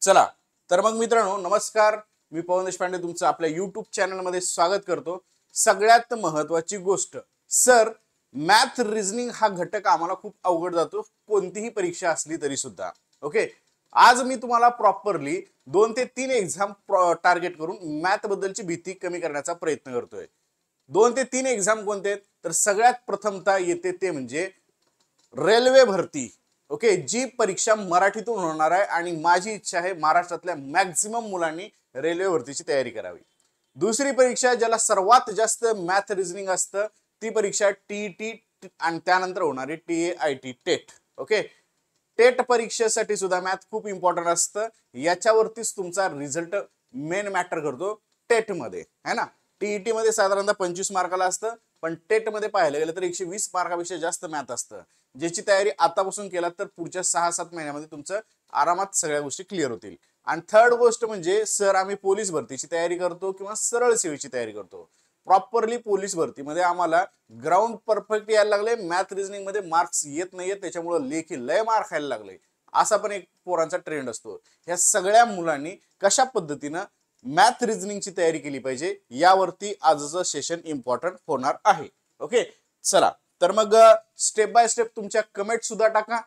चला तर मग मित्रांनो नमस्कार, मी पवन देशपांडे तुमचं आपल्या YouTube चॅनल मध्ये स्वागत करतो। सगळ्यात महत्त्वाची गोष्ट सर, मॅथ रिझनिंग हा घटक आम्हाला खूप अवघड जातो कोणतीही परीक्षा असली तरी सुद्धा। ओके, आज मी तुम्हाला प्रॉपरली 2 ते 3 एक्झाम टार्गेट करून मॅथ बद्दलची भीती कमी करण्याचा प्रयत्न करतोय। 2 ते 3 एक्झाम कोणते? तर सगळ्यात प्रथमतः येते ते म्हणजे रेल्वे भरती। ओके, जी परीक्षा मराठीतून होणार आहे आणि माझी इच्छा आहे महाराष्ट्रातल्या मॅक्झिमम मुलांनी रेल्वे भरतीची तयारी करावी। दुसरी परीक्षा ज्याला सर्वात जास्त मॅथ रिझनिंग असतं ती परीक्षा टीईटी आणि त्यानंतर होणारी टीएआयटी टेट। ओके, टेट परीक्षेसाठी सुद्धा मॅथ खूप इम्पॉर्टंट असतं, याच्यावरतीच तुमचा रिझल्ट मेन मॅटर करतो टेट मध्ये, है ना। टीईटी मध्ये साधारणतः 25 मार्काला असतं, पण टेट मध्ये पाहायला गेलं तर 120 मार्कापेक्षा जास्त मॅथ असतं, ज्याची तयारी आतापासून केला तर पुढच्या 6-7 महिन्यामध्ये तुमचं आरामात सगळ्या गोष्टी क्लिअर होतील। आणि थर्ड गोष्ट म्हणजे सर, आम्ही पोलीस भरतीची तयारी करतो किंवा सरळ सेवेची तयारी करतो। प्रॉपरली पोलीस भरतीमध्ये आम्हाला ग्राउंड परफेक्ट यायला लागले, मॅथ रिझनिंग मध्ये मार्क्स येत नाहीये, त्याच्यामुळे लेखी लय मार्क खायला लागले, असा पण एक पोरांचा ट्रेंड असतो। या सगळ्या मुलांनी कशा पद्धतीनं मॅथ रिझनिंगची तयारी केली पाहिजे यावरती आजचं सेशन इम्पॉर्टंट होणार आहे। ओके, चला तर मग स्टेप बाय स्टेप तुमच्या कमेंट सुद्धा टाका।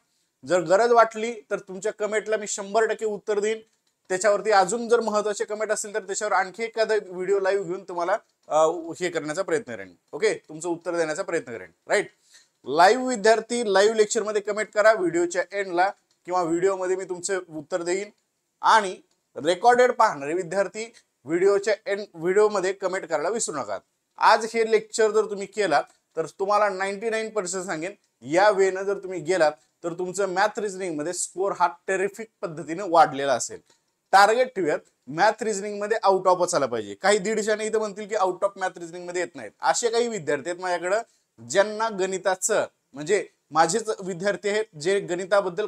जर गरज वाटली तर तुमच्या कमेंटला मी 100% उत्तर देईन। त्याच्यावरती अजून जर महत्त्वाचे कमेंट असतील तर त्याच्यावर आणखी एखादा व्हिडिओ लाईव्ह घेऊन तुम्हाला हे करण्याचा प्रयत्न करेन। ओके, तुमचं उत्तर देण्याचा प्रयत्न करेन। राईट, लाईव्ह विद्यार्थी लाईव्ह लेक्चर मध्ये कमेंट करा व्हिडिओच्या एंडला, किंवा व्हिडिओ मध्ये मी तुमचे उत्तर देईन। आणि रेकॉर्डेड पाहणारे विद्यार्थी व्हिडिओच्या एंड व्हिडिओ मध्ये कमेंट करायला विसरू नका। आज हे लेक्चर जर तुम्ही केलात तर तुम्हाला 99% सांगेन या वेने जर तुम्ही गेलात तर तुमचं मॅथ रिझनिंग मध्ये स्कोर हा टेरिफिक पद्धतीने वाढलेला असेल। टार्गेट ठेवूयात मॅथ रिझनिंग मध्ये आउट ऑफ आला पाहिजे। काही 150 इथं म्हणतील की आउट ऑफ मॅथ रिझनिंग मध्ये येत नाहीत, असे काही विद्यार्थी आहेत माझ्याकडे ज्यांना गणिताचं म्हणजे माझेच विद्यार्थी आहेत जे गणिताबद्दल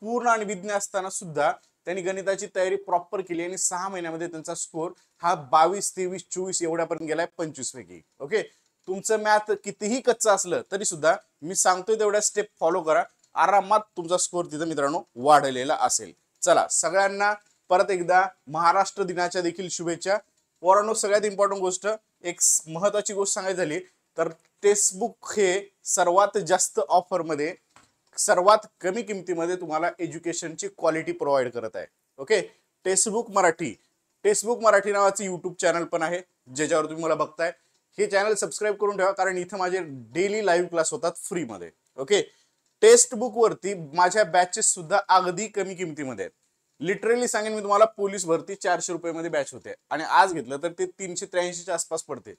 पूर्ण आणि विज्ञ असताना सुद्धा त्यांनी गणिताची तयारी प्रॉपर केली आणि 6 महिन्यामध्ये त्यांचा स्कोर हा 22, 23, 24 एवढ्यापर्यंत गेलाय 25 पैकी। ओके, तुमचं मॅथ कितीही कच्चं असलं तरी सुद्धा मी सांगतोय तेवढ्या स्टेप फॉलो करा, आरामात तुमचा स्कोर तिथं मित्रांनो वाढलेला असेल। चला, सगळ्यांना परत एकदा महाराष्ट्र दिनाच्या देखील शुभेच्छा। पोरांनो, सगळ्यात इम्पॉर्टंट गोष्ट, एक महत्वाची गोष्ट सांगायची झाली तर टेक्स्टबुक हे सर्वात जास्त ऑफर मध्ये सर्वात कमी किमतीमध्ये तुम्हाला एज्युकेशनची क्वालिटी प्रोव्हाइड करत आहे। ओके, टेक्स्टबुक मराठी नावाचं युट्यूब चॅनल पण आहे ज्याच्यावर तुम्ही मला बघताय। हे चॅनल सबस्क्राईब करून ठेवा, कारण इथं माझे डेली लाईव्ह क्लास होतात फ्री मध्ये। ओके, टेक्स्टबुक वरती माझ्या बॅचेस सुद्धा अगदी कमी किमतीमध्ये आहेत। लिटरली सांगेन मी तुम्हाला, पोलीस भरती 400 रुपये मध्ये बॅच होते आणि आज घेतलं तर ते 383 च्या आसपास पडते।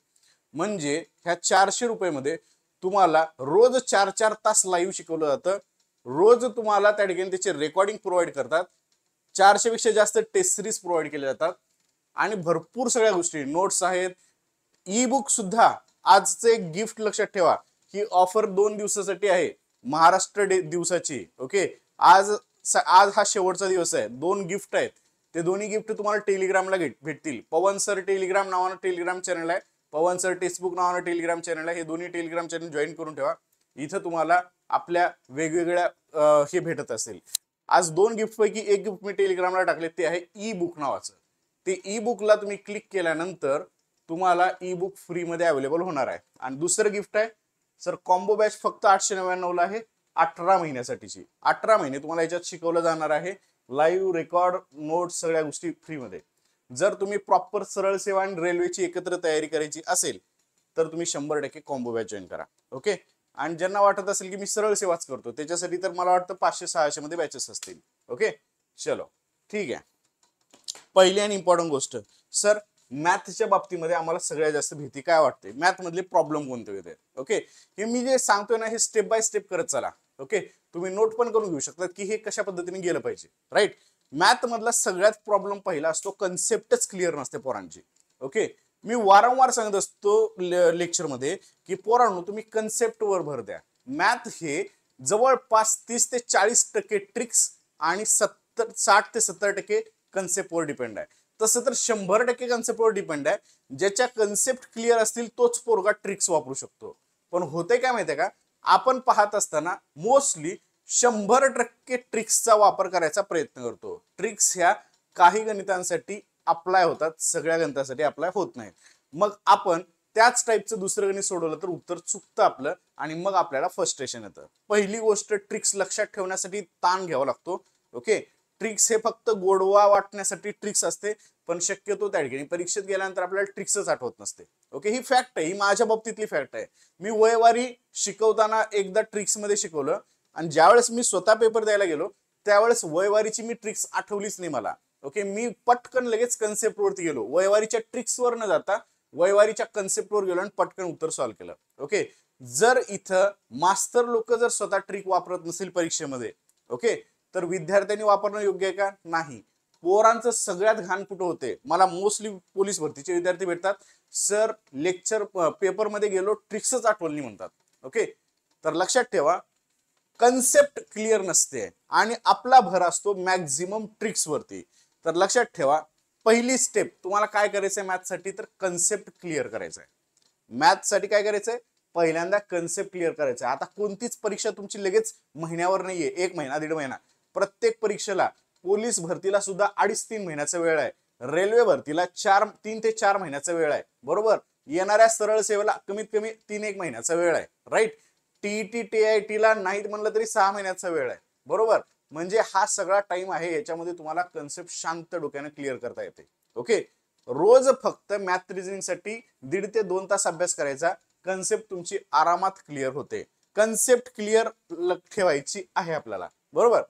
म्हणजे ह्या 400 रुपये मध्ये तुम्हाला रोज 4-4 तास लाईव्ह शिकवलं जातं। रोज तुम्हाला त्या ठिकाणी त्याचे रेकॉर्डिंग प्रोव्हाइड करतात। 400 पेक्षा जास्त टेस्ट सिरीज प्रोव्हाइड केले जातात आणि भरपूर सगळ्या गोष्टी नोट्स आहेत। ई बुक सुद्धा आजचे एक गिफ्ट लक्षात ठेवा, ही ऑफर 2 दिवसासाठी आहे, महाराष्ट्र डे दिवसाची। ओके, आज हा शेवटचा दिवस आहे। 2 गिफ्ट आहेत, ते दोन्ही गिफ्ट तुम्हाला टेलिग्रामला भेटतील। पवन सर टेलिग्राम नावानं टेलिग्राम चॅनल आहे, पवन सर टेक्स्टबुक नावानं टेलिग्राम चॅनल आहे। हे दोन्ही टेलिग्राम चॅनल जॉईन करून ठेवा, इथं तुम्हाला आपल्या वेगवेगळ्या हे भेटत असेल। आज 2 गिफ्ट पैकी एक गिफ्ट मी टेलिग्रामला टाकले, ते आहे ई बुक नावाचं। ते ई बुकला तुम्ही क्लिक केल्यानंतर तुम्हाला ई बुक फ्री मध्ये अवेलेबल होणार आहे। आणि दुसरं गिफ्ट आहे सर, कॉम्बो बॅच फक्त 899 ला आहे, 18 महिन्यासाठीची। 18 महिने तुम्हाला याच्यात शिकवलं जाणार आहे, लाईव्ह रेकॉर्ड नोट्स सगळ्या गोष्टी फ्री मध्ये। जर तुम्ही प्रॉपर सरळ सेवा आणि रेल्वेची एकत्र तयारी करायची असेल तर तुम्ही 100% कॉम्बो बॅच जॉईन करा। ओके, आणि ज्यांना वाटत असेल की मी सरळ सेवाच करतो त्याच्यासाठी तर मला वाटतं 500-600 मध्ये बॅचेस असतील। ओके, चलो ठीक आहे। पहिली आणि इम्पॉर्टंट गोष्ट सर, मॅथच्या बाबतीमध्ये आम्हाला सगळ्यात जास्त भीती काय वाटते, मॅथ मधले प्रॉब्लेम कोणते होते। ओके, हे मी जे सांगतोय ना हे स्टेप बाय स्टेप करत चला। ओके, तुम्ही नोट पण करून घेऊ शकता की हे कशा पद्धतीने गेलं पाहिजे। राईट, मॅथ मधला सगळ्यात प्रॉब्लेम पहिला असतो कन्सेप्टच क्लिअर नसते पोरांची। ओके, मी वारंवार सांगत असतो लेक्चर मध्ये की पोरांनो तुम्ही कन्सेप्ट वर भर द्या। मॅथ हे जवळपास 30 ते 40% ट्रिक्स आणि 60 ते 70% कन्सेप्ट वर डिपेंड आहे। तसं तर 100% कन्सेप्ट वर डिपेंड आहे, ज्याच्या कन्सेप्ट क्लिअर असतील तोच पोरगा ट्रिक्स वापरू शकतो। पण होते काय माहितीये का, आपण पाहत असताना मोस्टली 100% ट्रिक्सचा वापर करायचा प्रयत्न करतो। ट्रिक्स ह्या काही गणितांसाठी अप्लाय होतात, सगळ्या गणितांसाठी अप्लाय होत नाहीत. मग आपण त्याच टाईपचं दुसरं गणित सोडवलं तर उत्तर चुकतं आपलं आणि मग आपल्याला फ्रस्ट्रेशन येतं. पहिली गोष्ट, ट्रिक्स लक्षात ठेवण्यासाठी ताण घ्यावा लागतो. ओके, ट्रिक्स हे फक्त गोडवा वाटण्यासाठी ट्रिक्स असते, पण शक्यतो त्या ठिकाणी परीक्षेत गेल्यानंतर आपल्याला ट्रिक्सच आठवत नसते. ओके, ही फॅक्ट आहे, ही माझ्या बाबतीतली फॅक्ट आहे. मी वयवारी शिकवताना एकदा ट्रिक्स मध्ये शिकवलं आणि ज्यावेळेस मी स्वतः पेपर द्यायला गेलो त्यावेळेस वयवारीची मी ट्रिक्स आठवलीच नाही मला. ओके, मी पटकन लगेच कन्सेप्ट वरती गेलो, वयवारीच्या ट्रिक्स वर न जाता वयवारीच्या कन्सेप्ट वर गेलो आणि पटकन उत्तर सॉल्व्ह केलं. ओके, जर इथं मास्तर लोक जर स्वतः ट्रिक वापरत नसेल परीक्षेमध्ये, ओके, तर विद्यार्थ्यांनी वापरणं योग्य आहे का? नाही. पोरांचं सगळ्यात घाण कुठं होते, मला मोस्टली पोलीस भरतीचे विद्यार्थी भेटतात, सर लेक्चर पेपर मध्ये गेलो ट्रिक्सच आठवली म्हणतात. ओके, तर लक्षात ठेवा, कन्सेप्ट क्लिअर नसते आणि आपला भर असतो मॅक्झिमम ट्रिक्स वरती. तर लक्षात ठेवा, पहिली स्टेप तुम्हाला काय करायचंय मॅथ्ससाठी, तर कन्सेप्ट क्लिअर करायचा आहे. मॅथ्ससाठी काय करायचंय, पहिल्यांदा कन्सेप्ट क्लिअर करायचं आहे. आता कोणतीच परीक्षा तुमची लगेच महिन्यावर नाहीये, 1 महिना 1.5 महिना. प्रत्येक परीक्षेला, पोलीस भरतीला सुद्धा 2.5-3 महिन्याचा वेळ आहे, रेल्वे भरतीला 3 ते 4 महिन्याचा वेळ आहे, बरोबर. येणाऱ्या सरळ सेवेला कमीत कमी 3-1 महिन्याचा वेळ आहे, राईट. टीईटी TIT ला नाही म्हणलं तरी 6 महिन्याचा वेळ आहे, बरोबर. म्हणजे हा सगळा टाइम आहे, याच्यामध्ये तुम्हाला कन्सेप्ट शांत डोक्याने क्लिअर करता येते. ओके, रोज फक्त मॅथ रिझनिंग साठी 1.5 ते 2 तास अभ्यास करायचा, कन्सेप्ट तुमची आरामात क्लिअर होते. कन्सेप्ट क्लिअर ठेवायची आहे आपल्याला, बरोबर.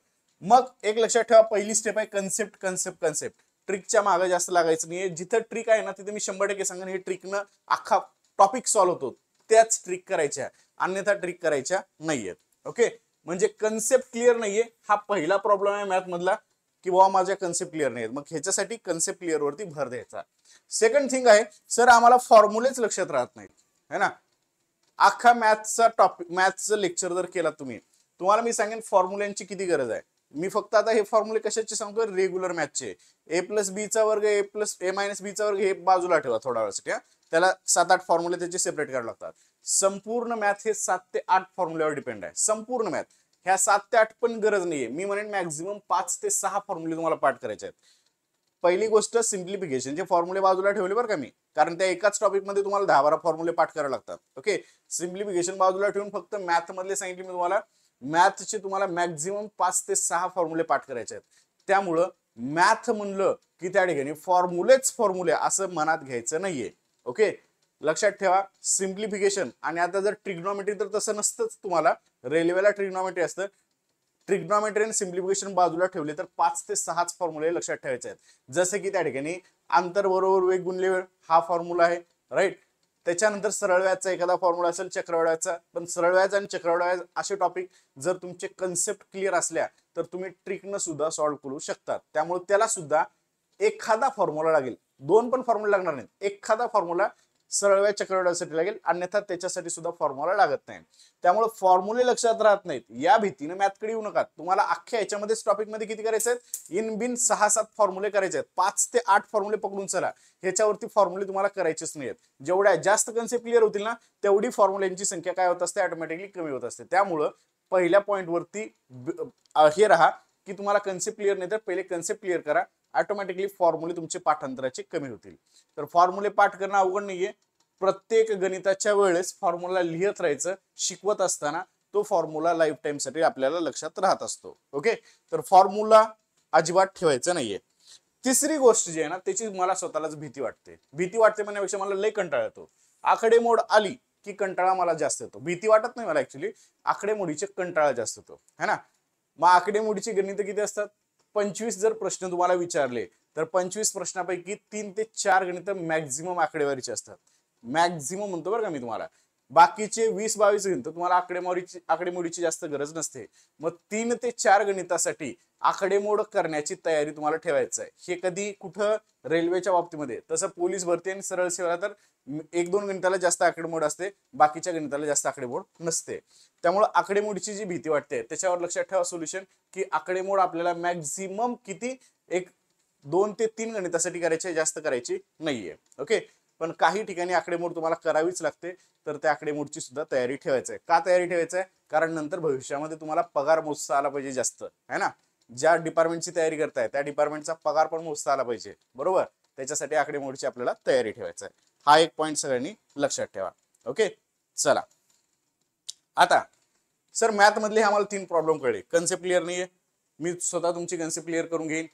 मग एक लक्षात ठेवा, पहिली स्टेप आहे कन्सेप्ट कन्सेप्ट कन्सेप्ट. ट्रिकच्या मागे जास्त लागायचं नाहीये. जिथं ट्रिक आहे ना तिथे मी 100% सांगेन हे ट्रिकनं अख्खा टॉपिक सॉल्व्ह होतो, त्याच ट्रिक करायच्या, अन्यथा ट्रिक करायच्या नाहीयेत. ओके, म्हणजे कन्सेप्ट क्लिअर नाहीये, हा पहिला प्रॉब्लेम आहे मॅथ मधला, की बाबा माझ्या कन्सेप्ट क्लिअर नाहीत. मग ह्याच्यासाठी कन्सेप्ट क्लिअर वरती भर द्यायचा. सेकंड थिंग आहे, सर आम्हाला फॉर्म्युलेच लक्षात राहत नाहीत, है ना. अख्खा मॅथचा टॉपिक, मॅथचं लेक्चर जर केला तुम्ही, तुम्हाला मी सांगेन फॉर्म्युल्यांची किती गरज आहे. मी फक्त आता हे फॉर्म्युले कशाचे सांगतोय, रेग्युलर मॅथचे. A+B चा वर्ग, A-B चा वर्ग हे बाजूला ठेवा थोडा वेळासाठी, त्याला 7-8 फॉर्म्युले त्याचे सेपरेट करावे लागतात. संपूर्ण मॅथ हे 7 ते 8 फॉर्म्युल्यावर डिपेंड आहे, संपूर्ण मॅथ. ह्या 7 ते 8 पण गरज नाहीये, मी म्हणेन मॅक्झिमम 5 ते 6 फॉर्म्युले तुम्हाला पाठ करायचे आहेत. पहिली गोष्ट सिम्प्लिफिकेशनचे फॉर्म्युले बाजूला ठेवले बरं का मी, कारण त्या एकाच टॉपिक मध्ये तुम्हाला 10-12 फॉर्म्युले पाठ करावे लागतात. ओके, सिम्प्लिफिकेशन बाजूला ठेवून फक्त मॅथ मधले सांगितले मी तुम्हाला, मॅथचे तुम्हाला मॅक्झिमम 5 ते 6 फॉर्म्युले पाठ करायचे आहेत. त्यामुळं मॅथ म्हणलं की त्या ठिकाणी फॉर्म्युलेच फॉर्म्युले असं मनात घ्यायचं नाहीये. ओके, लक्षात ठेवा, सिम्प्लिफिकेशन. आणि आता जर ट्रिग्नॉमेट्री तर तसं नसतंच, तुम्हाला रेल्वेला ट्रिग्नॉमेट्री असतं, ट्रिग्नॉमेट्री आणि सिम्प्लिफिकेशन बाजूला ठेवले तर 5 ते 6 फॉर्म्युले लक्षात ठेवायचे आहेत. जसे की त्या ठिकाणी अंतर बरोबर वेग गुणले वेळ हा फॉर्म्युला आहे, राईट. त्याच्यानंतर सरळ व्याजचा एखादा फॉर्म्युला असेल, चक्रवाढ व्याजचा. पण सरळ व्याज आणि चक्रवाढ व्याज असे टॉपिक जर तुमचे कन्सेप्ट क्लिअर असल्या तर तुम्ही ट्रिकनं सुद्धा सॉल्व्ह करू शकतात. त्यामुळे त्याला सुद्धा एखादा फॉर्म्युला लागेल, 2 पण फॉर्म्युला लागणार नाहीत, एखादा फॉर्म्युला सरळ व्याज चक्रवाढीसाठी लागेल, अन्यथा त्याच्यासाठी सुद्धा फॉर्म्युला लागत नाही. त्यामुळे फॉर्म्युले लक्षात राहत नाहीत या भीतीने मॅथकडे येऊ नका. तुम्हाला अख्ख्या याच्यामध्येच टॉपिक मध्ये किती करायचे आहेत, इन बिन 6-7 फॉर्म्युले करायचे आहेत. 5 ते 8 फॉर्म्युले पकडून चला, ह्याच्यावरती फॉर्म्युले तुम्हाला करायचेच नाहीत. जेवढ्या जास्त कन्सेप्ट क्लिअर होतील ना, तेवढी फॉर्म्युल्यांची संख्या काय होत असते, ऑटोमॅटिकली कमी होत असते. त्यामुळं पहिल्या पॉइंट वरती हे राहा की तुम्हाला कन्सेप्ट क्लिअर नाही तर पहिले कन्सेप्ट क्लिअर करा, ऑटोमॅटिकली फॉर्म्युले तुमचे पाठांतराचे कमी होतील. तर फॉर्म्युले पाठ करणं अवघड नाहीये, प्रत्येक गणिताच्या वेळेस फॉर्म्युला लिहित राहायचं, शिकवत असताना तो फॉर्म्युला लाईफ टाइम साठी आपल्याला लक्षात राहत असतो. ओके, तर फॉर्म्युला अजिबात ठेवायचं नाहीये. तिसरी गोष्ट जी आहे ना, त्याची मला स्वतःलाच भीती वाटते. भीती वाटते म्हणण्यापेक्षा मला लय कंटाळा येतो. आकडेमोड आली की कंटाळा मला जास्त येतो. भीती वाटत नाही मला, ऍक्च्युली आकडेमोडीचे कंटाळा जास्त येतो, है ना. मग आकडेमोडीची गणित किती असतात, 25 जर प्रश्न तुम्हाला विचारले तर 25 प्रश्नापैकी 3 ते 4 गणित मॅक्झिमम आकडेवारीचे असतात. मॅक्झिमम म्हणतो बरं का मी तुम्हाला, बाकीचे 20-22 गणित तुम्हाला आकडेमोडीची जास्त गरज नसते. मग 3 ते 4 गणितासाठी आकडेमोड करण्याची तयारी तुम्हाला ठेवायचं आहे. हे कधी कुठं रेल्वेच्या बाबतीमध्ये, तसं पोलीस भरती आणि सरळ सेवेला तर 1-2 गणिताला जास्त आकडेमोड असते, बाकीच्या गणिताला जास्त आकडेमोड नसते. त्यामुळे आकडेमोडीची जी भीती वाटते त्याच्यावर लक्षात ठेवा सोल्युशन, की आकडेमोड आपल्याला मॅक्झिमम किती, 2 ते 3 गणितासाठी करायचे, जास्त करायची नाहीये. ओके, पण काही ठिकाणी आकडेमोड तुम्हाला करावीच लागते, तर त्या आकडेमोडची सुद्धा तयारी ठेवायची आहे. का तयारी ठेवायची आहे, कारण नंतर भविष्यामध्ये तुम्हाला पगार मोजता आला पाहिजे जास्त, है ना. ज्या डिपार्टमेंटची तयारी करताय त्या डिपार्टमेंटचा पगार पण मोजता आला पाहिजे, बरोबर. त्याच्यासाठी आकडेमोडीची आपल्याला तयारी ठेवायची आहे. हा एक पॉईंट सगळ्यांनी लक्षात ठेवा. ओके, चला आता सर मॅथ मधले आम्हाला 3 प्रॉब्लेम कळले. कन्सेप्ट क्लिअर नाहीये, मी स्वतः तुमची कन्सेप्ट क्लिअर करून घेईन.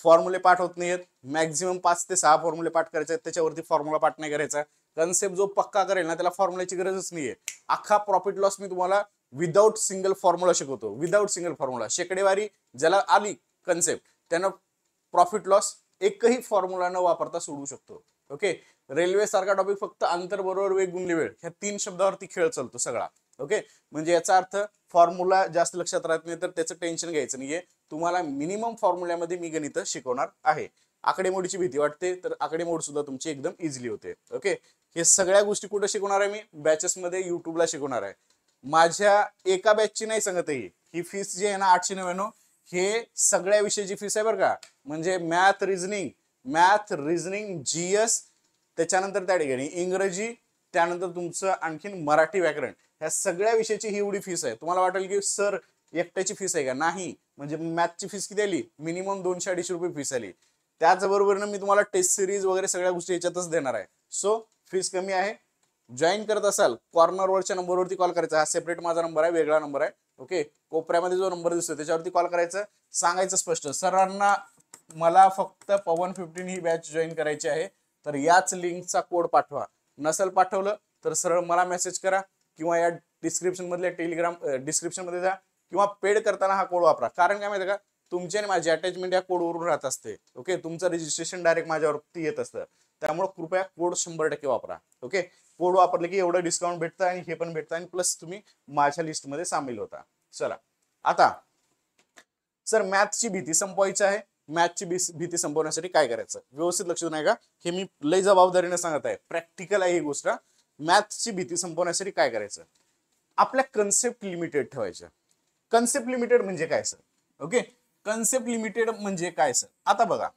फॉर्म्युले पाठ होत नाहीयेत, मॅक्झिमम 5 ते 6 फॉर्म्युले पाठ करायचे आहेत, त्याच्यावरती फॉर्म्युला पाठ नाही करायचा. कन्सेप्ट जो पक्का करेल ना त्याला फॉर्म्युल्याची गरजच नाहीये. अख्खा प्रॉफिट लॉस मी तुम्हाला विदाउट सिंगल फॉर्म्युला शिकवतो, विदाउट सिंगल फॉर्म्युला. शेकडेवारी ज्याला आली कन्सेप्ट त्यानं प्रॉफिट लॉस एकही फॉर्म्युला न वापरता सोडू शकतो. ओके, रेल्वे सारखा टॉपिक फक्त अंतर बरोबर वेग गुणले वेळ ह्या 3 शब्दावरती खेळ चालतो सगळा. ओके, म्हणजे याचा अर्थ फॉर्म्युला जास्त लक्षात राहत नाही तर त्याचं टेन्शन घ्यायचं नाहीये. तुम्हाला मिनिमम फॉर्म्युल्यामध्ये मी गणित शिकवणार आहे. आकडेमोडीची भीती वाटते तर आकडेमोड सुद्धा तुमची एकदम इझिली होते. ओके, हे सगळ्या गोष्टी कुठे शिकवणार आहे मी? बॅचेस मध्ये, युट्यूबला शिकवणार आहे. माझ्या एका बॅचची नाही सांगत ही फीस जी आहे ना 899 हे सगळ्या विषयाची फीस आहे बरं का. म्हणजे मॅथ रिझनिंग जीएस, त्याच्यानंतर त्या ठिकाणी इंग्रजी, त्यानंतर तुमचं आणखीन मराठी व्याकरण, ह्या सगळ्या विषयाची ही एवढी फीस आहे. तुम्हाला वाटेल की सर एकट्याची फीस आहे का? नाही. म्हणजे मॅथची फीस किती आली? मिनिमम 200-250 रुपये फीस आली. त्याचबरोबर मी तुम्हाला टेस्ट सिरीज वगैरे सगळ्या गोष्टी याच्यातच देणार आहे. सो फीस कमी आहे. जॉईन करत असाल कॉर्नरवरच्या नंबरवरती कॉल करायचा. हा सेपरेट माझा नंबर आहे, वेगळा नंबर आहे. ओके, कोपऱ्यामध्ये जो नंबर दिसतो त्याच्यावरती कॉल करायचं. सांगायचं स्पष्ट, सरांना मला फक्त पवन 15 ही बॅच जॉईन करायची आहे, तर याच लिंकचा कोड पाठवा. नसेल पाठवलं तर सरळ मला मेसेज करा किंवा या डिस्क्रिप्शन मधल्या टेलिग्राम डिस्क्रिप्शन मध्ये जा किंवा पेड करताना हा कोड वापरा. कारण काय माहिती का, तुमची आणि माझी अटॅचमेंट या कोडवरून राहत असते. ओके, तुमचं रजिस्ट्रेशन डायरेक्ट माझ्यावरती येत असतं. त्यामुळे कृपया कोड 100% वापरा. ओके, कोड वापरले की एवढं डिस्काउंट भेटतं आणि हे पण भेटतं आणि प्लस तुम्ही माझ्या लिस्टमध्ये सामील होता. चला आता सर मॅथची भीती संपवायची आहे. मॅथची भीती संपवण्यासाठी काय करायचं? व्यवस्थित लक्ष देऊ नका, हे मी लय जबाबदारीने सांगत आहे, प्रॅक्टिकल आहे ही गोष्ट. मॅथची भीती संपवण्यासाठी काय करायचं? आपल्या कन्सेप्ट लिमिटेड ठेवायच्या. कन्सेप्ट लिमिटेड म्हणजे काय सर? ओके, कन्सेप्ट लिमिटेड म्हणजे काय सर? आता बघा,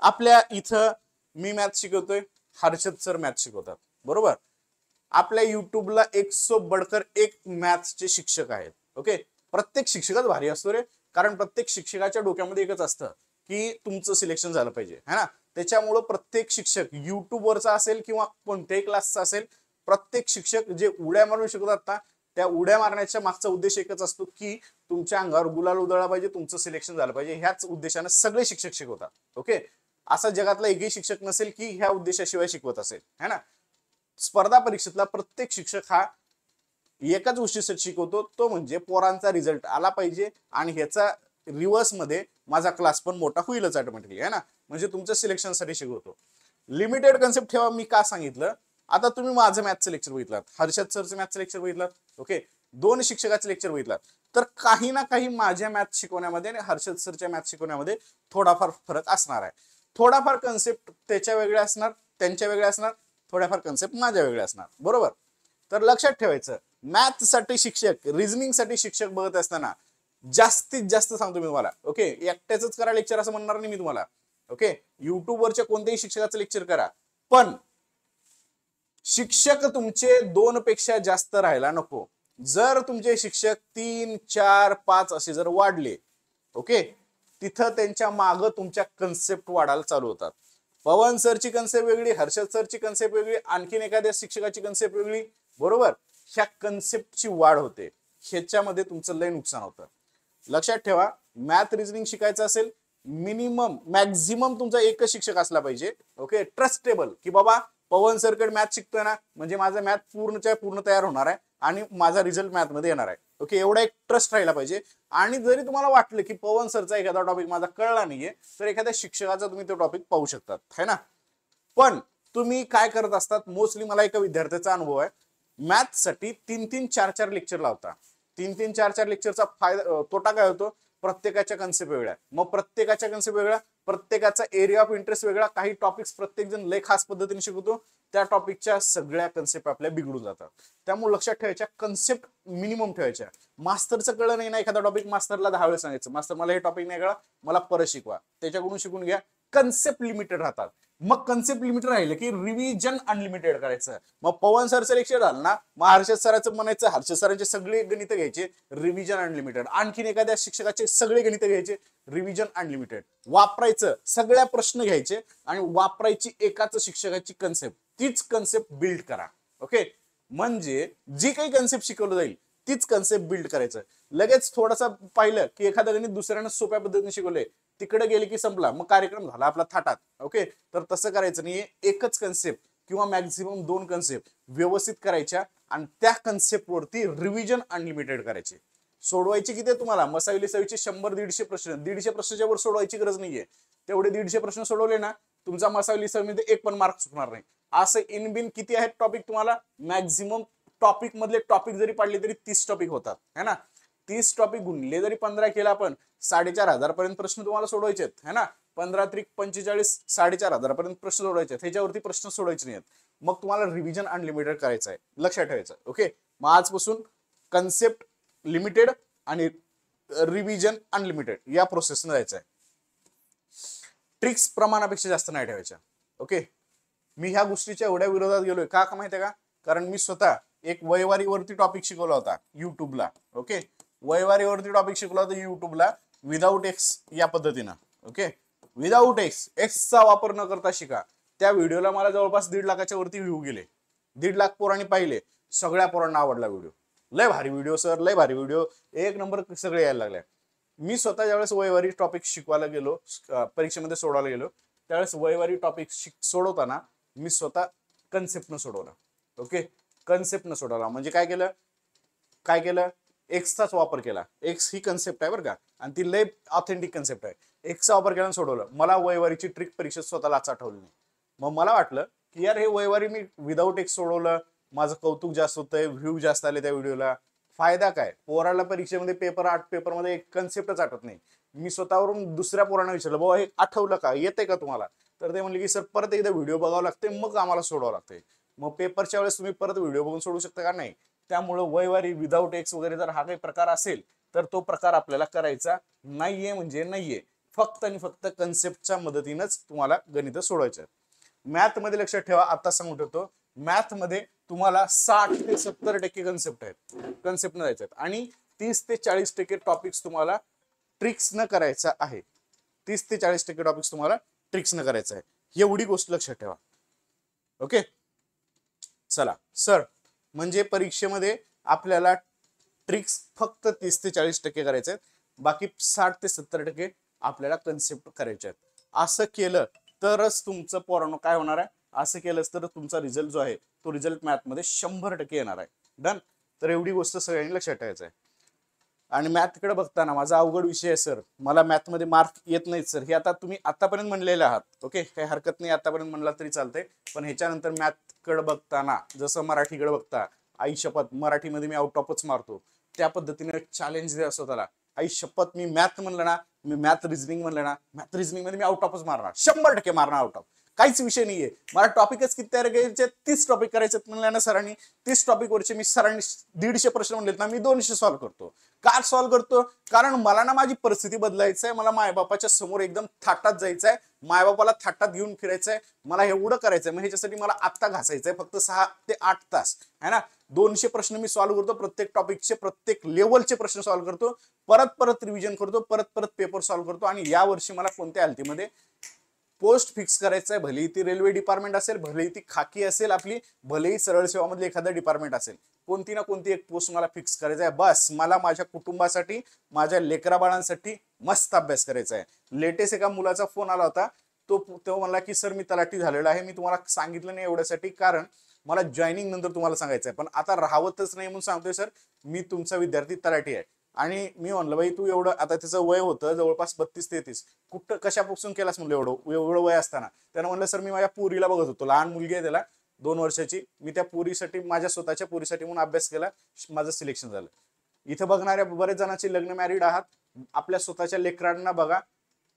आपल्या इथं मी मॅथ शिकवतोय, हर्षद सर मॅथ शिकवतात, बरोबर. आपल्या युट्यूबला 100 बडकर 1 मॅथचे शिक्षक आहेत. ओके, प्रत्येक शिक्षकच भारी असतो रे, कारण प्रत्येक शिक्षकाच्या डोक्यामध्ये एकच असतं की तुमचं सिलेक्शन झालं पाहिजे, है ना. त्याच्यामुळं प्रत्येक शिक्षक युट्यूबवरचा असेल किंवा कोणत्याही क्लासचा असेल, प्रत्येक शिक्षक जे उड्या मारून शिकवतात ना, त्या उड्या मारण्याच्या मागचा उद्देश एकच असतो की तुमच्या अंगावर गुलाल उधळला पाहिजे, तुमचं सिलेक्शन झालं पाहिजे. ह्याच उद्देशाने सगळे शिक्षक शिकवतात. ओके, असा जगातला एकही शिक्षक नसेल की ह्या उद्देशाशिवाय शिकवत असेल, है ना. स्पर्धा परीक्षेतला प्रत्येक शिक्षक हा एकाच गोष्टीसाठी शिकवतो, तो म्हणजे पोरांचा रिझल्ट आला पाहिजे आणि ह्याचा रिव्हर्स मध्ये माझा क्लास पण मोठा होईलच ऑटोमॅटिकली, है ना. म्हणजे तुमच्या सिलेक्शनसाठी शिकवतो. लिमिटेड कन्सेप्ट ठेवा. मी का सांगितलं? आता तुम्ही माझं मॅथचं लेक्चर बघितलात, हर्षद सरचं मॅथचं लेक्चर बघितलात, ओके, 2 शिक्षकाचं लेक्चर बघितलात, तर काही ना काही माझ्या मॅथ शिकवण्यामध्ये आणि हर्षद सरच्या मॅथ शिकवण्यामध्ये थोडाफार फरक असणार आहे. थोडाफार कन्सेप्ट त्याच्या वेगळ्या असणार, त्यांच्या वेगळ्या असणार, थोड्याफार कन्सेप्ट माझ्या वेगळ्या असणार, बरोबर. तर लक्षात ठेवायचं, मॅथ साठी शिक्षक, रिझनिंग साठी शिक्षक बघत असताना जास्तीत जास्त सांगतो मी तुम्हाला, ओके, एकट्याच करा लेक्चर असं म्हणणार नाही मी तुम्हाला. ओके, युट्यूबवरच्या कोणत्याही शिक्षकाचं लेक्चर करा, पण शिक्षक तुमचे 2 पेक्षा जास्त राहायला नको. जर तुमचे शिक्षक 3, 4, 5 असे जर वाढले, ओके, तिथं त्यांच्या मागं तुमच्या कन्सेप्ट वाढायला चालू होतात. पवन सरची कन्सेप्ट वेगळी, हर्षद सरची कन्सेप्ट वेगळी, आणखीन एखाद्या शिक्षकाची कन्सेप्ट वेगळी, बरोबर. ह्या कन्सेप्टची वाढ होते, ह्याच्यामध्ये तुमचं लय नुकसान होतं. लक्षात ठेवा, मॅथ रिझनिंग शिकायचं असेल मिनिमम मॅक्झिमम तुमचा एकच शिक्षक असला पाहिजे. ओके, ट्रस्टेबल, की बाबा पवन सरकडे मॅथ शिकतोय ना, म्हणजे माझं मॅथ पूर्णच्या पूर्ण तयार होणार आहे आणि माझा रिझल्ट मॅथ मध्ये येणार आहे. ओके, एवढा एक ट्रस्ट राहिला पाहिजे. आणि जरी तुम्हाला वाटलं की पवन सरचा एखादा टॉपिक माझा कळला नाहीये, तर एखाद्या शिक्षकाचा तुम्ही तो टॉपिक पाहू शकतात, है ना. पण तुम्ही काय करत असतात, मोस्टली मला एका विद्यार्थ्याचा अनुभव आहे, मॅथ साठी 3-3, 4-4 लेक्चर लावता. 3-3, 4-4 लेक्चरचा फायदा तोटा काय होतो? प्रत्येकाच्या कन्सेप्ट वेगळ्या, मग प्रत्येकाच्या कन्सेप्ट वेगळा, प्रत्येकाचा एरिया ऑफ इंटरेस्ट वेगळा. काही टॉपिक्स प्रत्येक जण लय खास पद्धतीने शिकवतो, त्या टॉपिकच्या सगळ्या कन्सेप्ट आपल्या बिघडून जातात. त्यामुळे लक्षात ठेवायच्या, कन्सेप्ट मिनिमम ठेवायच्या. मास्टरचं कळलं नाही ना एखादा टॉपिक, मास्टरला 10 वेळेस सांगायचं, मास्टर मला हे टॉपिक नाही कळलं, मला परत शिकवा, त्याच्याकडून शिकून घ्या. कन्सेप्ट लिमिटेड राहतात. मग कन्सेप्ट लिमिट राहिलं की रिव्हिजन अनलिमिटेड करायचं. मग पवन सरचं लेक्चर झालं ना, मग हर्षद सरांचं म्हणायचं हर्षद सरांचे सगळे गणित घ्यायचे रिव्हिजन अनलिमिटेड, आणखीन एखाद्या शिक्षकाचे सगळे गणित घ्यायचे रिव्हिजन अनलिमिटेड, वापरायचं सगळ्या प्रश्न घ्यायचे आणि वापरायची एकाच शिक्षकाची कन्सेप्ट, तीच कन्सेप्ट बिल्ड करा. ओके, म्हणजे जी काही कन्सेप्ट शिकवलं जाईल तीच कन्सेप्ट बिल्ड करायचं. लगेच थोडासा पाहिलं की एखादं गणित दुसऱ्यानं सोप्या पद्धतीने शिकवलंय, तिकडे गेले की संपला, मग कार्यक्रम झाला आपला थाटात. ओके, तर तसं करायचं नाही. एकच कन्सेप्ट किंवा मॅक्झिमम 2 कन्सेप्ट व्यवस्थित करायच्या आणि त्या कन्सेप्ट वरती रिव्हिजन अनलिमिटेड करायचे. सोडवायचे किती तुम्हाला मसाईली सवीचे 100-150 प्रश्न, 150 प्रश्नाच्या वर सोडवायची गरज नाहीये. तेवढे 150 प्रश्न सोडवले ना, तुमचा मसाईली सवीमध्ये एक पण मार्क चुकणार नाही. असं इनबिन किती आहेत टॉपिक तुम्हाला, मॅक्झिमम टॉपिक मधले टॉपिक जरी पाडले तरी 30 टॉपिक होतात है ना. 30 टॉपिक गुणले जरी 15 केला आपण, 4,500 पर्यंत प्रश्न तुम्हाला सोडवायचे आहेत है ना. 15 त्रिक 45, 4,500 पर्यंत प्रश्न सोडवायचे आहेत. ह्याच्यावरती प्रश्न सोडवायचे नाहीत. मग तुम्हाला रिव्हिजन अनलिमिटेड करायचं आहे, लक्षात ठेवायचं. ओके, मग आजपासून कन्सेप्ट लिमिटेड आणि रिव्हिजन अनलिमिटेड या प्रोसेसने जायचं आहे. ट्रिक्स प्रमाणापेक्षा जास्त नाही ठेवायच्या. ओके, मी ह्या गोष्टीच्या एवढ्या विरोधात गेलोय का माहितीये का, कारण मी स्वतः एक वयवारीवरती टॉपिक शिकवला होता युट्यूबला. ओके, वयवारीवरती टॉपिक शिकवला होता युट्यूबला विदाऊट एक्स या पद्धतीनं. ओके, विदाऊट एक्सचा वापर न करता शिका. त्या व्हिडिओला मला जवळपास 1.5 लाखाच्या वरती व्ह्यू गेले. 1.5 लाख पोरांनी पाहिले. सगळ्या पोरांना आवडला व्हिडिओ. लय भारी व्हिडिओ सर, लय भारी व्हिडिओ, एक नंबर सगळे यायला लागले. मी स्वतः ज्यावेळेस वयवारी टॉपिक शिकवायला गेलो, परीक्षेमध्ये सोडवायला गेलो, त्यावेळेस वयवारी टॉपिक सोडवताना मी स्वतः कन्सेप्टनं सोडवला. ओके, कन्सेप्टनं सोडवला म्हणजे काय केलं एक्सचाच वापर केला. एक्स ही कन्सेप्ट आहे बरं का, आणि ती लय ऑथेंटिक कन्सेप्ट आहे. एक्सचा वापर केला आणि सोडवलं. मला वयवारीची ट्रिक परीक्षेत स्वतःलाच आठवली नाही. मग मला वाटलं की यार हे वयवारी मी विदाऊट एक्स सोडवलं, माझं कौतुक जास्त होतंय, व्ह्यू जास्त आले त्या व्हिडिओला, फायदा काय. पोराला परीक्षेमध्ये पेपर 8 पेपरमध्ये एक कन्सेप्टच आठवत नाही. मी स्वतःवरून दुसऱ्या पोरांना विचारलं, बाबा हे आठवलं का, येते का तुम्हाला, तर ते म्हणले की सर परत एकदा व्हिडिओ बघावं लागते मग आम्हाला सोडवावं लागते. मग पेपरच्या वेळेस तुम्ही परत व्हिडिओ बघून सोडू शकता का, नाही. त्यामुळे वयवारी विदाऊट एक्स वगैरे जर हा काही प्रकार असेल तर तो प्रकार आपल्याला करायचा नाहीये, म्हणजे नाहीये. फक्त आणि फक्त कन्सेप्टच्या मदतीनंच तुम्हाला गणित सोडवायचं. मॅथ मध्ये लक्षात ठेवा, आता सांगू ठेवतो, मॅथ मध्ये तुम्हाला 60 ते 70% कन्सेप्ट आहेत, कन्सेप्ट न जायचं आणि 30 ते 40% टॉपिक्स तुम्हाला ट्रिक्स न करायचा आहे. 30 ते 40% टॉपिक्स तुम्हाला ट्रिक्स न करायचं आहे. एवढी गोष्ट लक्षात ठेवा. ओके, चला सर, म्हणजे परीक्षेमध्ये आपल्याला ट्रिक्स फक्त 30 ते 40% करायचे आहेत, बाकी 60 ते 70% आपल्याला कन्सेप्ट करायचे आहेत. असं केलं तरच तुमचं पोरांनो काय होणार आहे, असं केलंच तर तुमचा रिझल्ट जो आहे तो रिझल्ट मॅथमध्ये 100% येणार आहे. डन. तर एवढी गोष्ट सगळ्यांनी लक्षात ठेवायचं आहे. आणि मॅथकडे बघताना माझा अवघड विषय आहे सर, मला मॅथमध्ये मार्क येत नाहीत सर, हे आता तुम्ही आतापर्यंत म्हणलेले आहात. ओके, काही हरकत नाही, आतापर्यंत म्हणला तरी चालतंय. पण ह्याच्यानंतर मॅथकडे बघताना जसं मराठीकडे बघता, आई शपथ मराठीमध्ये मी आउट ऑफच मारतो, त्या पद्धतीने चॅलेंज द्या स्वतःला. आई शपथ मी मॅथ म्हणलं ना, मी मॅथ रिझनिंग म्हणलं ना, मॅथ रिझनिंग मध्ये मी आउट ऑफच मारणार, 100% मारणार आउट ऑफ. काहीच विषय नाहीये. मला टॉपिकच किती तयार करायचे, 30 टॉपिक करायचे म्हणल्या ना सरांनी, 30 टॉपिक वरचे मी सरांनी 150 प्रश्न म्हणलेत ना, मी 200 सॉल्व्ह करतो. का सॉल्व्ह करतो, कारण मला ना माझी परिस्थिती बदलायची आहे, मला मायबापाच्या समोर एकदम थाटात जायचं आहे, मायबापाला थाटात घेऊन फिरायचं आहे, मला एवढं करायचंय. मग ह्याच्यासाठी मला आत्ता घासायचंय फक्त 6 ते 8 तास है ना. 200 प्रश्न मी सॉल्व्ह करतो, प्रत्येक टॉपिकचे प्रत्येक लेवलचे प्रश्न सॉल्व्ह करतो, परत रिव्हिजन करतो, परत पेपर सॉल्व्ह करतो. आणि या वर्षी मला कोणत्या हालतीमध्ये पोस्ट फिक्स करायचं आहे, भलेही ती रेल्वे डिपार्टमेंट असेल, भलेही ती खाकी असेल आपली, भलेही सरळ सेवा मधले एखादं डिपार्टमेंट असेल, कोणती ना कोणती एक पोस्ट मला फिक्स करायचं आहे. बस मला माझ्या कुटुंबासाठी, माझ्या लेकरा बाळांसाठी मस्त अभ्यास करायचा आहे. लेटेस्ट एका मुलाचा फोन आला होता, तो म्हणला की सर मी तलाठी झालेला आहे. मी तुम्हाला सांगितलं नाही एवढ्यासाठी, कारण मला जॉईनिंग नंतर तुम्हाला सांगायचं आहे, पण आता राहवतच नाही म्हणून सांगतोय सर, मी तुमचा विद्यार्थी तलाठी आहे. आणि मी म्हणलं बाई तू एवढं, आता त्याचं वय होतं जवळपास 32-33, कुठं कशापासून केलास म्हणलं एवढं वय असताना. त्यानं म्हणलं सर मी माझ्या पुरीला बघत होतो, लहान मुलगी आहे त्याला 2 वर्षाची, मी त्या पुरीसाठी, माझ्या स्वतःच्या पुरीसाठी म्हणून अभ्यास केला, माझं सिलेक्शन झालं. इथं बघणाऱ्या बरेच जणांची लग्न मॅरिड आहात, आपल्या स्वतःच्या लेकरांना बघा,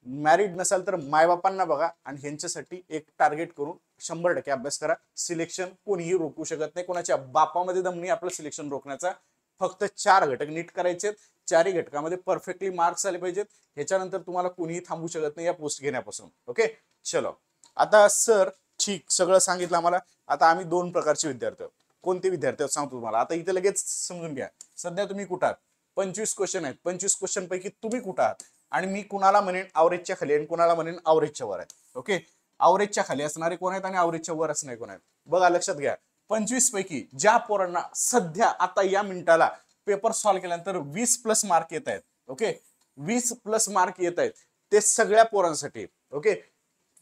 मॅरिड नसाल तर मायबापांना बघा, आणि ह्यांच्यासाठी एक टार्गेट करून 100% अभ्यास करा. सिलेक्शन कोणीही रोखू शकत नाही, कोणाच्या बापामध्ये दम नाही आपलं सिलेक्शन रोखण्याचा. फक्त 4 घटक नीट करायचे, 4ही घटकामध्ये परफेक्टली मार्क्स आले पाहिजेत. ह्याच्यानंतर तुम्हाला कोणीही थांबू शकत नाही या पोस्ट घेण्यापासून. ओके, चलो आता सर ठीक सगळं सांगितलं आम्हाला, आता आम्ही दोन प्रकारचे विद्यार्थी आहोत. कोणते विद्यार्थी आहोत सांगतो तुम्हाला. आता इथे लगेच समजून घ्या. सध्या तुम्ही कुठं आहात? 25 क्वेश्चन आहेत. 25 क्वेश्चन पैकी तुम्ही कुठं आहात आणि मी कुणाला म्हणेन आवरेजच्या खाली आणि कुणाला म्हणेन आवरेजच्या वर आहे. ओके, आवरेजच्या खाली असणारे कोण आहेत आणि आवरेजच्या वर असणारे कोण आहेत बघा. लक्षात घ्या, 25 पैकी ज्या पोरांना सध्या आता या मिनिटाला पेपर सॉल्व्ह केल्यानंतर 20+ मार्क येत आहेत. ओके, 20+ मार्क येत आहेत ते सगळ्या पोरांसाठी. ओके,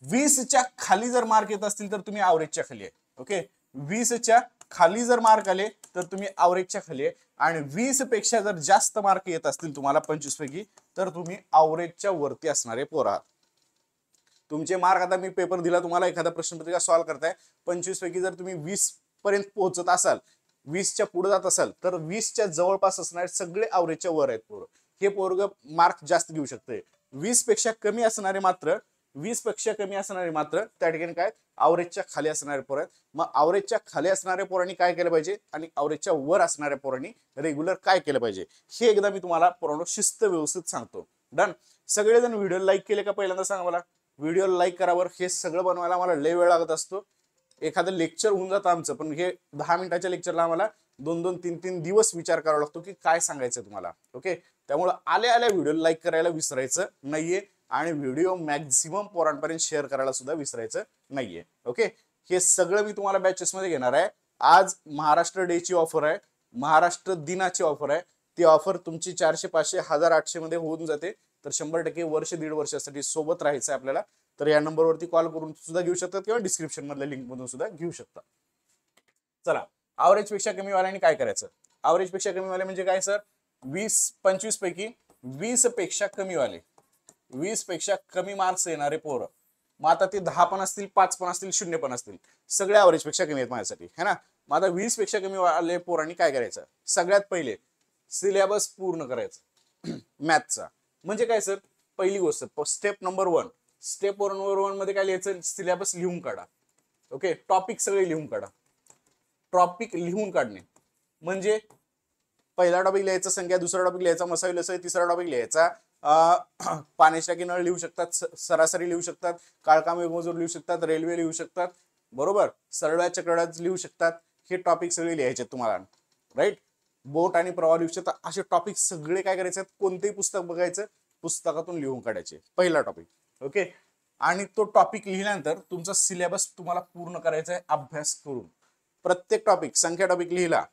20च्या खाली जर मार्क येत असतील तर तुम्ही आवरेजच्या खाली आहे. ओके, 20च्या खाली जर मार्क आले तर तुम्ही आवरेजच्या खाली आहे आणि 20 पेक्षा जर जास्त मार्क येत असतील तुम्हाला 25 पैकी तर तुम्ही आवरेजच्या वरती असणारे पोर आहात. तुमचे मार्क, आता मी पेपर दिला तुम्हाला, एखादा प्रश्नपत्रिका सॉल्व्ह करताय, 25 पैकी जर तुम्ही 20 पर्यंत पोहोचत असाल, 20च्या पुढे जात असाल तर 20च्या जवळपास असणारे सगळे आवरेजच्या वर आहेत पोरं. हे पोरग मार्क जास्त घेऊ शकते. 20 पेक्षा कमी असणारे मात्र त्या ठिकाणी काय आवरेजच्या खाली असणारे पोर आहेत. मग आवरेजच्या खाली असणाऱ्या पोरांनी काय केलं पाहिजे आणि आवरेजच्या वर असणाऱ्या पोरांनी रेग्युलर काय केलं पाहिजे हे एकदा मी तुम्हाला पोरांनो शिस्त व्यवस्थित सांगतो. डन. सगळेजण व्हिडिओ लाईक केले का पहिल्यांदा सांगा मला. व्हिडिओ लाईक करावर. हे सगळं बनवायला मला लय वेळ लागत असतो. एखादं लेक्चर होऊन जातं आमचं, पण हे 10 मिनिटाच्या लेक्चरला आम्हाला 2-2, 3-3 दिवस विचार करावा लागतो की काय सांगायचं तुम्हाला. ओके, त्यामुळे आल्या व्हिडिओ लाईक करायला विसरायचं नाहीये आणि व्हिडिओ मॅक्झिमम पोरांपर्यंत शेअर करायला सुद्धा विसरायचं नाहीये. ओके, हे सगळं मी तुम्हाला बॅचेस मध्ये घेणार आहे. आज महाराष्ट्र डेची ऑफर आहे, महाराष्ट्र दिनाची ऑफर आहे. ती ऑफर तुमची 400, 500, 1000, 800 मध्ये होऊन जाते. तर 100% वर्ष 1.5 वर्षासाठी सोबत राहायचं आहे आपल्याला. तर या नंबरवरती कॉल करून सुद्धा घेऊ शकतात किंवा डिस्क्रिप्शन मधल्या लिंक मधून सुद्धा घेऊ शकता. चला, आवरेज पेक्षा कमी वाल्याने काय करायचं. आवरेज पेक्षा कमी वाले म्हणजे काय सर? 25 पैकी 20 पेक्षा कमी वाले, 20 पेक्षा कमी मार्क्स येणारे पोरं. मग आता ते 10 पण असतील, 5 पण असतील, 0 पण असतील, सगळे आवरेज पेक्षा कमी आहेत माझ्यासाठी, है ना. मग आता 20 पेक्षा कमी वाले पोरांनी काय करायचं? सगळ्यात पहिले सिलेबस पूर्ण करायचं मॅथचा. म्हणजे काय सर? पहिली गोष्ट स्टेप नंबर 1. स्टेप नंबर 1 मध्ये काय लिहायचं? सिलेबस लिहून काढा. ओके, टॉपिक सगळे लिहून काढा. टॉपिक लिहून काढणे म्हणजे पहिला टॉपिक लिहायचा संख्या, दुसरा टॉपिक लिहायचा मसावी लसावी, तिसरा टॉपिक लिहायचा पाण्याच्या की नळ लिहू शकतात, सरासरी लिहू शकतात, काळका मेघमजूर लिहू शकतात, रेल्वे लिहू शकतात, बरोबर, सरळ्या चक्रवाढ लिहू शकतात. हे टॉपिक सगळे लिहायचे तुम्हाला, राईट. बोट आणि प्रवाह लिहू शकतात. असे टॉपिक सगळे काय करायचे? कोणतेही पुस्तक बघायचं, पुस्तकातून लिहून काढायचे. पहिला टॉपिक. ओके, आणि तो टॉपिक लिहिल्यानंतर तुमचा सिलेबस तुम्हाला पूर्ण करायचा आहे अभ्यास करून. प्रत्येक टॉपिक, संख्या टॉपिक लिहिला,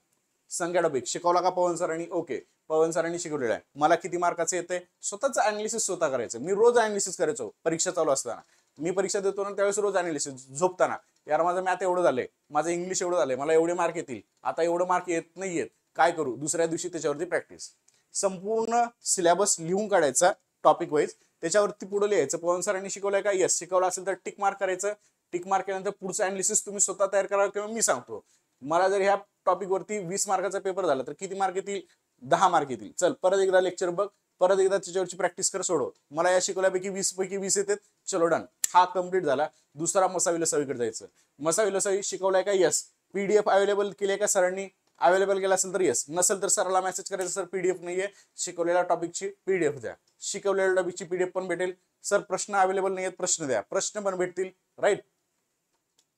संख्या टॉपिक शिकवला का पवन सरांनी? ओके, पवन सरांनी शिकवलेला आहे. मला किती मार्काचं येते? स्वतःच अनालिसिस स्वतः करायचं. मी रोज अनालिसिस करायचो परीक्षा चालू असताना. मी परीक्षा देतो ना त्यावेळेस रोज अनालिसिस. झोपताना, यार माझं मॅथ एवढं झालंय, माझं इंग्लिश एवढं झालंय, मला एवढे मार्क येतील, आता एवढं मार्क येत नाहीयेत, काय करू? दुसऱ्या दिवशी त्याच्यावरती प्रॅक्टिस. संपूर्ण सिलेबस लिहून काढायचा टॉपिक वाईज, त्याच्यावरती पुढे लिहायचं. पवन सरांनी शिकवलंय का? येस. शिकवलं असेल तर टिक मार्क करायचं. टिक मार्क केल्यानंतर पुढचं अनालिसिस तुम्ही स्वतः तयार करा किंवा मी सांगतो. मला जर ह्या टॉपिक वरती 20 मार्काचा पेपर झाला तर किती मार्क येतील? 10 मार्क येतील. चल परत एकदा लेक्चर बघ, परत एकदा त्याच्यावरची प्रॅक्टिस कर, सोडव. मला या शिकवल्यापैकी 20 पैकी 20 येतात. चलो डन, हा कम्प्लीट झाला. दुसरा मसावी लसावीकडे जायचं. मसावी लसावी शिकवलाय का? येस. पीडीएफ अवेलेबल केली का सरांनी? अवेलेबल केला असेल तर येस, नसेल तर सरांना मेसेज करायचं, सर पीडीएफ नाहीये, शिकवलेल्या टॉपिकची पीडीएफ द्या. शिकवलेल्या टॉपिकची पीडीएफ पण भेटेल. सर प्रश्न अवेलेबल नाहीयेत, प्रश्न द्या, प्रश्न पण भेटतील, राईट.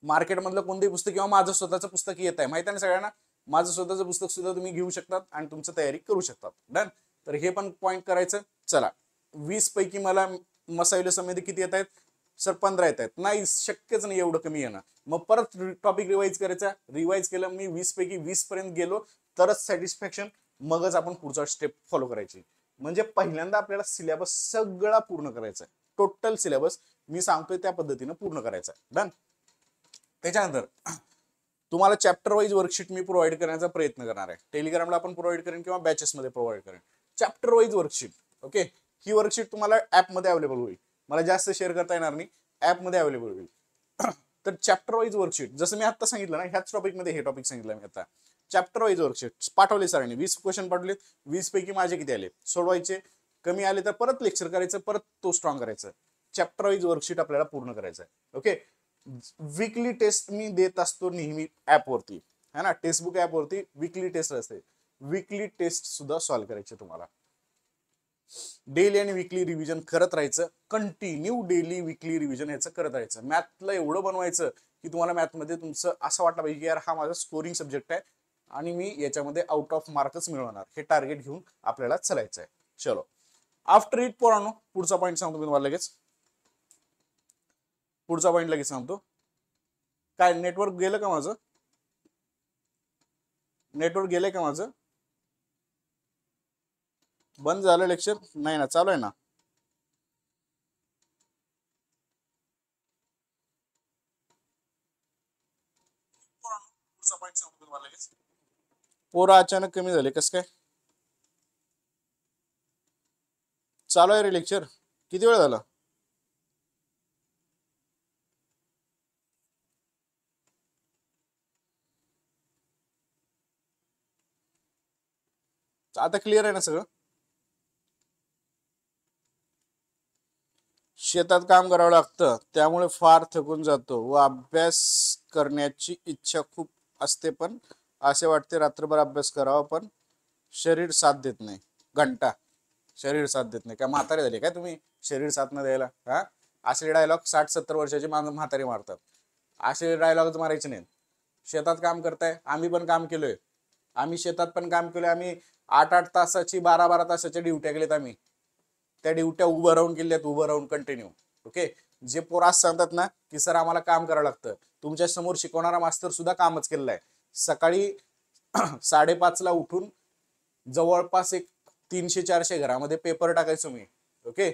मार्केटमधलं कोणतेही पुस्तक किंवा माझं स्वतःचं पुस्तक येत आहे, माहिती आहे ना सगळ्यांना. माझं स्वतःचं पुस्तक सुद्धा तुम्ही घेऊ शकतात आणि तुमची तयारी करू शकतात. डन. तर हे पण पॉईंट करायचं. चला, 20 पैकी मला मसावी लसावीमध्ये किती येत आहेत? सर 15 येत आहेत. नाही, शक्यच नाही एवढं कमी येणं. मग परत टॉपिक रिवाइज करायचा. रिवाइज केलं मी, 20 पैकी 20 पर्यंत गेलो तरच सॅटिस्फॅक्शन, मगच आपण पुढचा स्टेप फॉलो करायची. म्हणजे पहिल्यांदा आपल्याला सिलेबस सगळा पूर्ण करायचा आहे. टोटल सिलेबस मी सांगतोय त्या पद्धतीने पूर्ण करायचा आहे. डन. त्याच्यानंतर तुम्हाला चॅप्टर वाईज वर्कशीट मी प्रोव्हाइड करण्याचा प्रयत्न करणार आहे. टेलिग्रामला आपण प्रोव्हाइड करेन किंवा बॅचेस मध्ये प्रोव्हाइड करेन. Chapter wise worksheet. ओके, ही वर्कशीट तुम्हाला ऍपमध्ये अवेलेबल होईल. मला जास्त शेअर करता येणार नाही, ऍपमध्ये अवेलेबल होईल. तर चॅप्टर वाईज वर्कशीट जसं मी आता सांगितलं ना, ह्याच टॉपिक मध्ये हे टॉपिक सांगितलं मी आता. चॅप्टर वाईज वर्कशीट पाठवले सरांनी. 20 क्वेश्चन पाठवले. 20 पैकी माझे किती आले? सोडवायचे. कमी आले तर परत लेक्चर करायचं, परत तो स्ट्रॉंग करायचं. चॅप्टर वाईज वर्कशीट आपल्याला पूर्ण करायचं आहे. ओके, वीकली टेस्ट मी देत असतो नेहमी ऍपवरती, है ना. टेक्स्टबुक ऍपवरती वीकली टेस्ट असते. वीकली टेस्ट सुद्धा सॉल्व्ह करायचे तुम्हाला. डेली आणि विकली रिव्हिजन करत राहायचं, कंटिन्यू डेली विकली रिव्हिजन याचं करत राहायचं. मॅथला एवढं बनवायचं की तुम्हाला मॅथमध्ये तुमचं असं वाटलं पाहिजे की यार हा माझा स्कोरिंग सब्जेक्ट आहे आणि मी याच्यामध्ये आउट ऑफ मार्कच मिळवणार, हे टार्गेट घेऊन आपल्याला चालायचं आहे. चलो आफ्टर इट पोरांनो, पुढचा पॉईंट सांगतो मी तुम्हाला लगेच. पुढचा पॉईंट लगेच सांगतो. काय नेटवर्क गेलं का माझं? नेटवर्क गेलंय का माझं? बंद झालं लेक्चर? नाही ना, चालू आहे ना. पोरं अचानक कमी झाले कस काय? चालू आहे रे लेक्चर. किती वेळ झाला? आता क्लिअर आहे ना सगळं? शेतात काम करावं लागतं त्यामुळे फार थकून जातो व अभ्यास करण्याची इच्छा खूप असते, पण असे वाटते रात्रभर अभ्यास करावा पण शरीर साथ देत नाही. घंटा शरीर साथ देत नाही. काय म्हातारे झाले काय तुम्ही शरीर साथ न द्यायला? हा, असे डायलॉग 60-70 वर्षाचे म्हातारे मारतात. असे डायलॉगच मारायचे नाहीत. शेतात काम करताय, आम्ही पण काम केलोय. आम्ही शेतात पण काम केलोय. आम्ही 8-8 तासाची 12-12 तासाच्या ड्युट्या केल्यात आम्ही. त्या ड्युट्या उभं राहून केल्यात, उभं राहून कंटिन्यू. ओके. जे पोरास सांगतात ना की सर आम्हाला काम करावं लागतं, तुमच्या समोर शिकवणारा मास्तर सुद्धा कामच केलेलं आहे. सकाळी 5:30ला उठून जवळपास एक 300-400 घरामध्ये पेपर टाकायचो मी. ओके.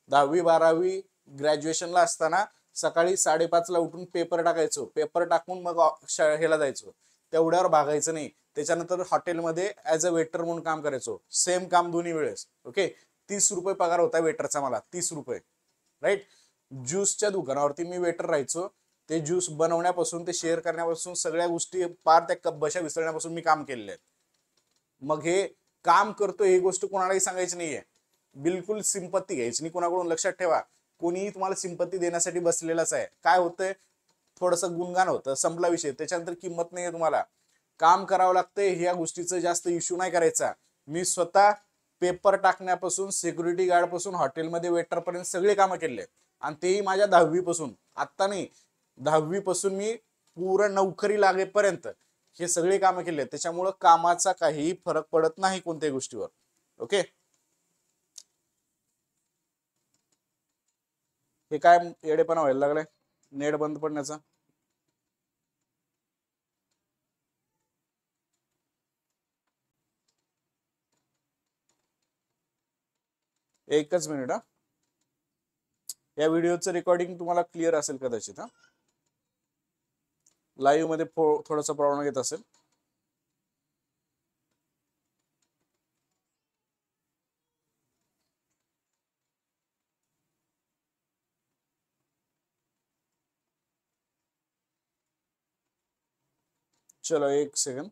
10वी-12वी ग्रॅज्युएशनला असताना सकाळी 5:30ला उठून पेपर टाकायचो. पेपर टाकून मग ह्याला जायचो. तेवढ्यावर भागायचं नाही. त्याच्यानंतर हॉटेलमध्ये ऍज अ वेटर म्हणून काम करायचो. सेम काम दोन्ही वेळेस. ओके. 30 रुपये पगार होता वेटरचा मला, 30 रुपये. राईट. ज्यूसच्या दुकानावरती मी वेटर राहायचो. ते ज्यूस बनवण्यापासून ते शेअर करण्यापासून सगळ्या गोष्टी पार त्या कब्बशा विसरण्यापासून मी काम केलेले आहेत. मग हे काम करतो ही गोष्ट कोणालाही सांगायची नाहीये. बिलकुल सिंपत्ती घ्यायची नाही कोणाकडून. लक्षात ठेवा, कोणीही तुम्हाला सिंपत्ती देण्यासाठी बसलेलाच आहे. काय होतंय, थोडंसं गुणगान होतं, संपला विषय. त्याच्यानंतर किंमत नाहीये तुम्हाला. काम करावं लागतंय ह्या गोष्टीचं जास्त इश्यू नाही करायचा. मी स्वतः पेपर टाकण्यापासून सिक्युरिटी गार्ड पासून हॉटेलमध्ये वेटर पर्यंत सगळे कामं केले, आणि तेही माझ्या 10वी पासून. आत्ता नाही, 10वी पासून मी पूर्ण नोकरी लागेपर्यंत हे सगळे कामं केले. त्याच्यामुळं कामाचा काहीही फरक पडत नाही कोणत्याही गोष्टीवर. ओके. हे काय येडेपणा व्हायला लागलाय नेट बंद पडण्याचा? एकच मिनिट हा. या व्हिडिओचं रेकॉर्डिंग तुम्हाला क्लिअर असेल कदाचित. हा, लाईव्ह मध्ये थोडासा प्रॉब्लेम येत असेल. चलो एक सेकंड.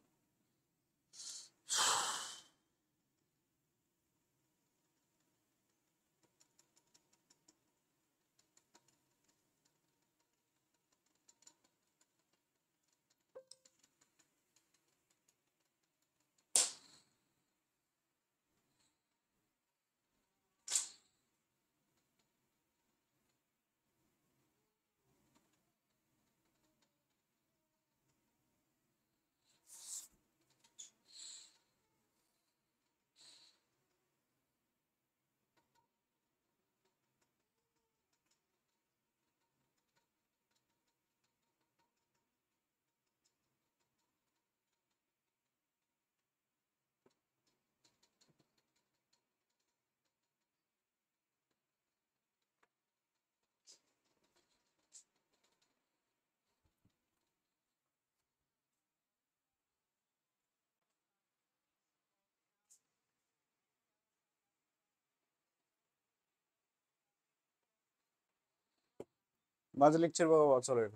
माझं लेक्चर बघा चालू आहे.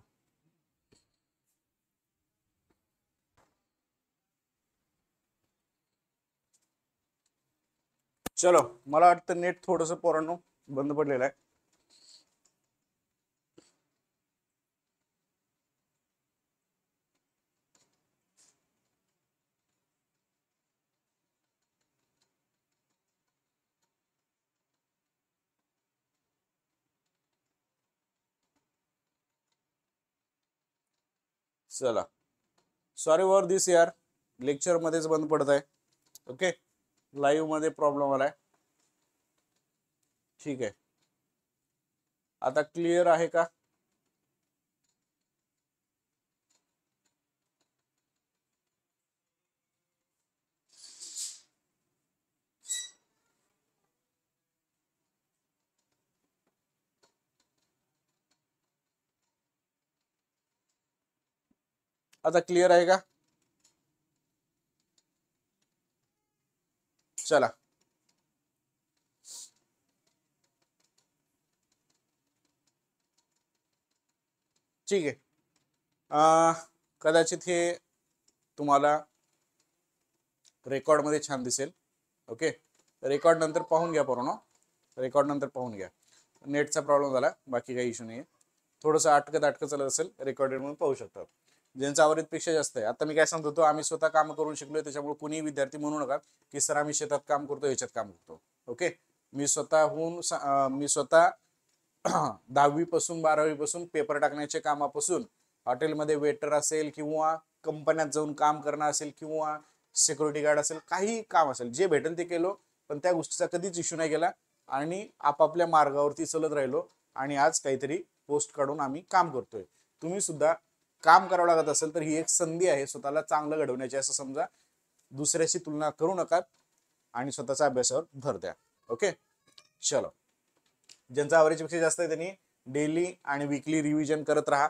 चलो, मला वाटतं नेट थोडंसं पोरांनो बंद पडलेलं आहे. चला, सॉरी फॉर दिस यार, लेक्चर मध्येच बंद पडत आहे. ओके, लाईव्ह मध्ये प्रॉब्लेम आलाय. ठीक आहे, आता क्लिअर आहे का? आता क्लिअर आहे का? चला, ठीक आहे. कदाचित हे तुम्हाला रेकॉर्ड मध्ये छान दिसेल. ओके, रेकॉर्ड नंतर पाहून घ्या पूर्ण, रेकॉर्ड नंतर पाहून घ्या. नेटचा प्रॉब्लेम झाला, बाकी काही इश्यू नाही आहे. थोडंसं अटकत चालत असेल, रेकॉर्डेड म्हणून पाहू शकतात. ज्यांचा आवृत्ती पेक्षा जास्त आहे. आता मी काय सांगतो, आम्ही स्वतः काम करून शिकलोय, त्याच्यामुळे कुणी विद्यार्थी म्हणू नका की सर आम्ही शेतात काम करतो, याच्यात काम करतो. ओके, मी स्वतः 10वी पासून 12वी पासून पेपर टाकण्याच्या कामापासून हॉटेलमध्ये वेटर असेल किंवा कंपन्यात जाऊन काम करणं असेल किंवा सिक्युरिटी गार्ड असेल, काही काम असेल, जे भेटेल ते केलो. पण त्या गोष्टीचा कधीच इश्यू नाही केला आणि आपापल्या मार्गावरती चलत राहिलो आणि आज काहीतरी पोस्ट काढून आम्ही काम करतोय. तुम्ही सुद्धा काम करावं लागत असेल तर ही एक संधी आहे स्वतःला चांगलं घडवण्याची, असं समजा. दुसऱ्याशी तुलना करू नका आणि स्वतःच्या अभ्यासावर भर द्या. ओके, चलो. ज्यांचा ॲव्हरेज पेक्षा जास्त आहे त्यांनी डेली आणि वीकली रिव्हिजन करत राहा.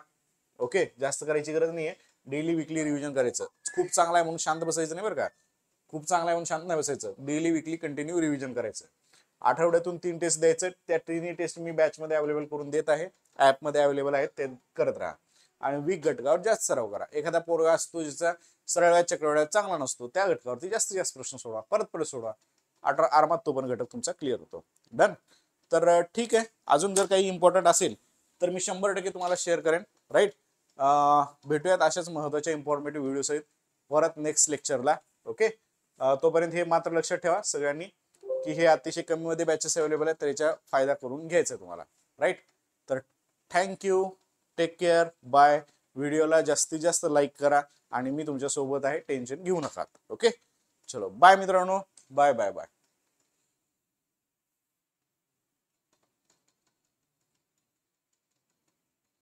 ओके, जास्त करायची गरज नाहीये, डेली वीकली रिव्हिजन करायचं. खूप चांगला आहे म्हणून शांत बसायचं नाही बरं का, खूप चांगला आहे म्हणून शांत नाही बसायचं. डेली वीकली कंटिन्यू रिव्हिजन करायचं. आठवड्यातून 3 टेस्ट द्यायचं. त्या 3 टेस्ट मी बॅचमध्ये अवेलेबल करून देत आहे, ॲपमध्ये अवेलेबल आहेत, ते करत राहा. आणि वीक घटकावर जास्त सराव करा. एखादा पोरगा असतो ज्याचा सरळ चक्रवाढ चांगला नसतो, त्या घटकावरती जास्तीत जास्त प्रश्न सोडवा, परत सोडवा. आरामात तो पण घटक तुमचा क्लिअर होतो. डन. तर ठीक आहे, अजून जर काही इम्पॉर्टंट असेल तर मी 100% तुम्हाला शेअर करेन. राईट, भेटूयात अशाच महत्त्वाच्या इन्फॉर्मेटिव्ह व्हिडिओ सहित परत नेक्स्ट लेक्चरला. ओके, तोपर्यंत हे मात्र लक्षात ठेवा सगळ्यांनी की हे अतिशय कमी मध्ये बॅचेस अवेलेबल आहेत, तर याचा फायदा करून घ्यायचा तुम्हाला. राईट, तर थँक्यू, टेक केअर, बाय. व्हिडिओला जास्तीत जास्त लाईक करा आणि मी तुमच्या सोबत आहे, टेन्शन घेऊ नका. ओके, चलो बाय मित्रांनो, बाय बाय बाय.